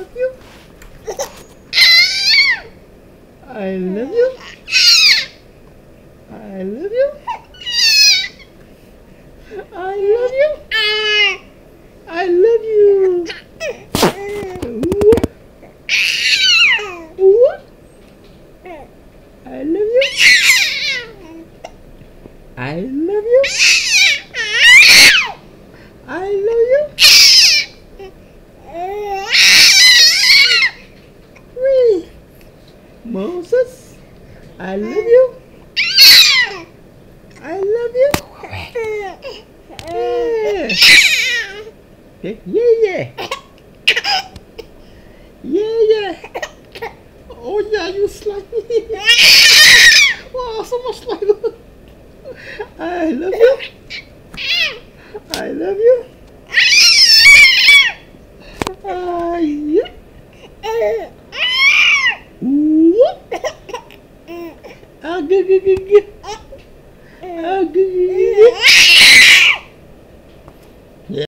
love you. I love you. I love you. I love you. I love you. Ooh. I love you. I love you. I love you. Wee. Moses, I love you. I love you. Yeah. Yeah. Yeah, yeah. Oh yeah, you slimy. Wow, so much slime. I love you. I love you. Yeah. Ooh. Good.